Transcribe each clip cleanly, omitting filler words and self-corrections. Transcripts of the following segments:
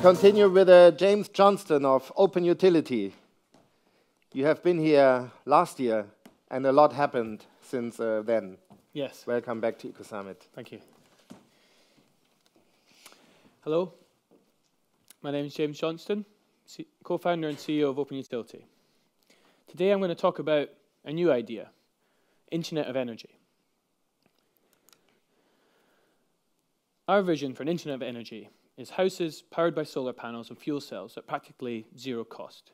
continue with James Johnston of Open Utility. You have been here last year, and a lot happened since then. Yes. Welcome back to Ecosummit. Thank you. Hello. My name is James Johnston, co-founder and CEO of Open Utility. Today I'm going to talk about a new idea, Internet of Energy. Our vision for an Internet of Energy is houses powered by solar panels and fuel cells at practically zero cost,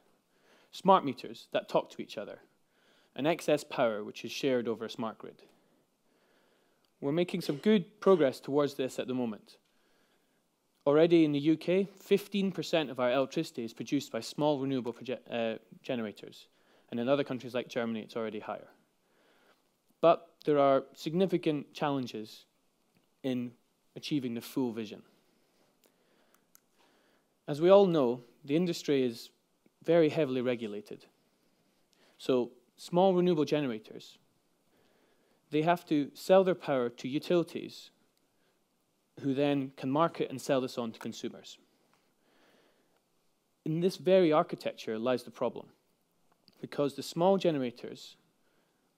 smart meters that talk to each other, and excess power which is shared over a smart grid. We're making some good progress towards this at the moment. Already in the UK, 15% of our electricity is produced by small renewable generators, and in other countries like Germany it's already higher. But there are significant challenges in achieving the full vision. As we all know, the industry is very heavily regulated. So small renewable generators, they have to sell their power to utilities who then can market and sell this on to consumers. In this very architecture lies the problem, because the small generators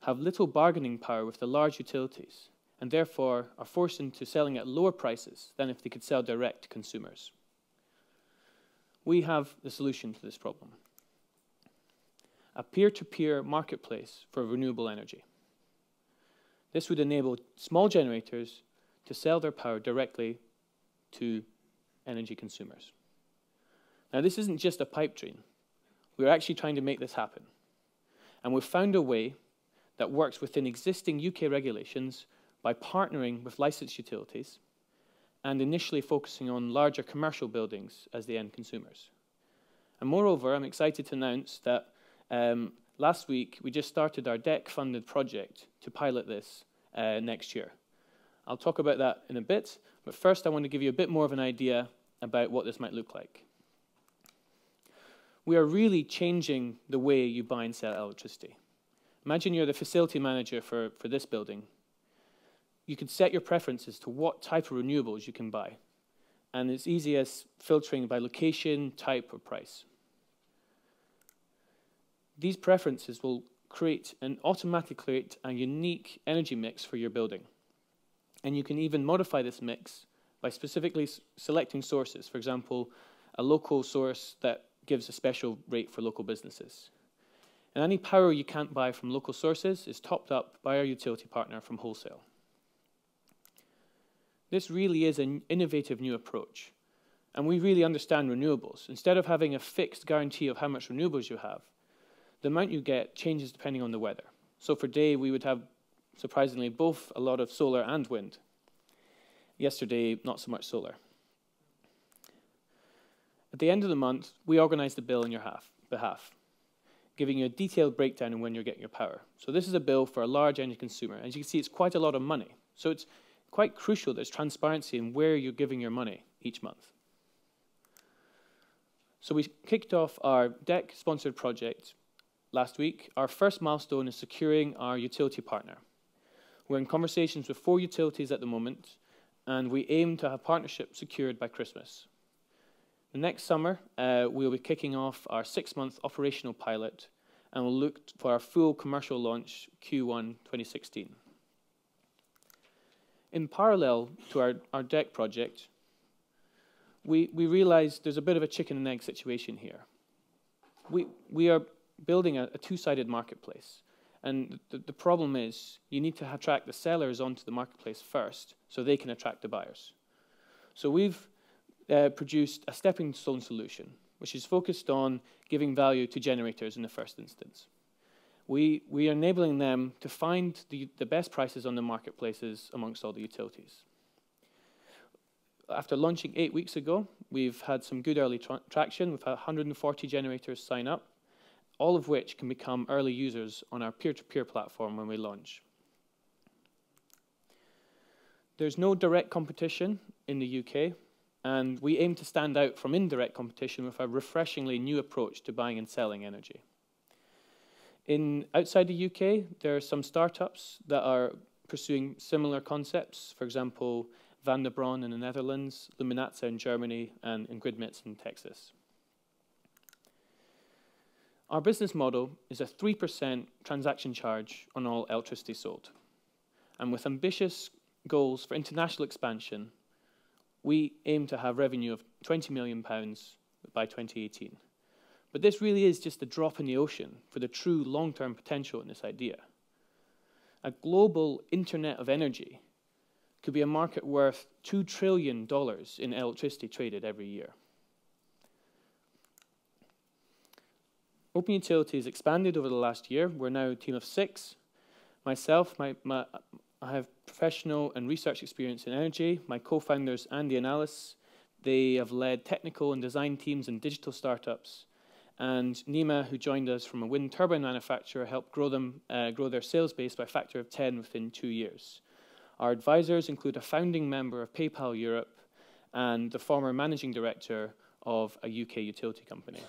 have little bargaining power with the large utilities and therefore are forced into selling at lower prices than if they could sell direct to consumers. We have the solution to this problem: a peer-to-peer marketplace for renewable energy. This would enable small generators to sell their power directly to energy consumers. Now, this isn't just a pipe dream. We're actually trying to make this happen. And we've found a way that works within existing UK regulations by partnering with licensed utilities and initially focusing on larger commercial buildings as the end consumers. And moreover, I'm excited to announce that last week we just started our DEC-funded project to pilot this next year. I'll talk about that in a bit, but first I want to give you a bit more of an idea about what this might look like. We are really changing the way you buy and sell electricity. Imagine you're the facility manager for this building. You can set your preferences to what type of renewables you can buy, and it's easy as filtering by location, type, or price. These preferences will automatically create a unique energy mix for your building. And you can even modify this mix by specifically selecting sources. For example, a local source that gives a special rate for local businesses. And any power you can't buy from local sources is topped up by our utility partner from wholesale. This really is an innovative new approach. And we really understand renewables. Instead of having a fixed guarantee of how much renewables you have, the amount you get changes depending on the weather. So for day, we would have, surprisingly, both a lot of solar and wind. Yesterday, not so much solar. At the end of the month, we organize the bill on your behalf, giving you a detailed breakdown on when you're getting your power. So this is a bill for a large energy consumer. As you can see, it's quite a lot of money. So it's quite crucial there's transparency in where you're giving your money each month. So we kicked off our DEC-sponsored project last week. Our first milestone is securing our utility partner. We're in conversations with 4 utilities at the moment, and we aim to have partnerships secured by Christmas. The next summer, we'll be kicking off our 6-month operational pilot, and we'll look for our full commercial launch Q1 2016. In parallel to our DEC project, we realized there's a bit of a chicken and egg situation here. We are building a two-sided marketplace. And the problem is you need to attract the sellers onto the marketplace first so they can attract the buyers. So we've produced a stepping stone solution, which is focused on giving value to generators in the first instance. We are enabling them to find the best prices on the marketplaces amongst all the utilities. After launching 8 weeks ago, we've had some good early traction. We've had 140 generators sign up, all of which can become early users on our peer-to-peer platform when we launch. There's no direct competition in the UK, and we aim to stand out from indirect competition with a refreshingly new approach to buying and selling energy. Outside the UK, there are some startups that are pursuing similar concepts. For example, Van der Bron in the Netherlands, Luminatza in Germany, and Gridmits in Texas. Our business model is a 3% transaction charge on all electricity sold. And with ambitious goals for international expansion, we aim to have revenue of £20 million by 2018. But this really is just a drop in the ocean for the true long-term potential in this idea. A global internet of energy could be a market worth $2 trillion in electricity traded every year. Open Utility has expanded over the last year. We're now a team of 6. Myself, I have professional and research experience in energy. My co-founders, Andy and Alice, they have led technical and design teams in digital startups. And Nima, who joined us from a wind turbine manufacturer, helped grow their sales base by a factor of 10 within 2 years. Our advisors include a founding member of PayPal Europe and the former managing director of a UK utility company.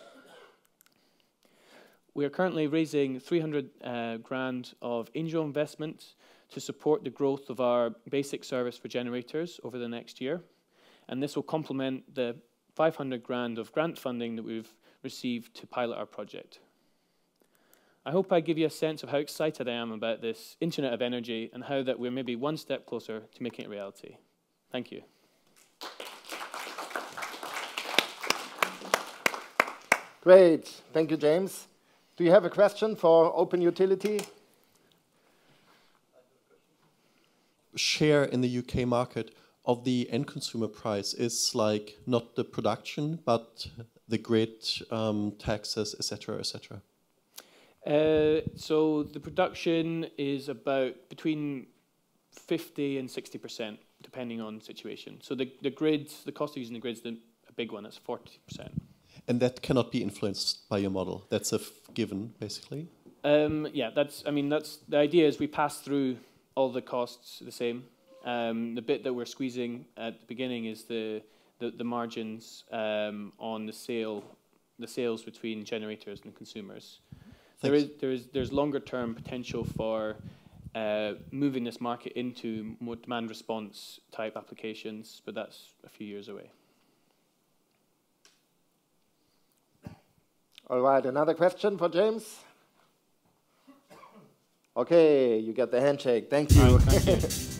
We are currently raising 300 grand of angel investment to support the growth of our basic service for generators over the next year. And this will complement the 500 grand of grant funding that we've received to pilot our project. I hope I give you a sense of how excited I am about this Internet of Energy and how that we're maybe one step closer to making it reality. Thank you. Great. Thank you, James. Do you have a question for Open Utility? Share in the UK market of the end consumer price is like not the production, but the grid, taxes, etc., etc. So the production is about between 50 and 60%, depending on situation. So the grids, the cost of using the grids, a big one, that's 40%. And that cannot be influenced by your model. That's a given, basically. Yeah, that's the idea is we pass through all the costs the same. The bit that we're squeezing at the beginning is the margins on the sales between generators and consumers. There's longer term potential for moving this market into more demand response type applications, but that's a few years away. All right, another question for James? Okay, you get the handshake. Thank you. Thank you.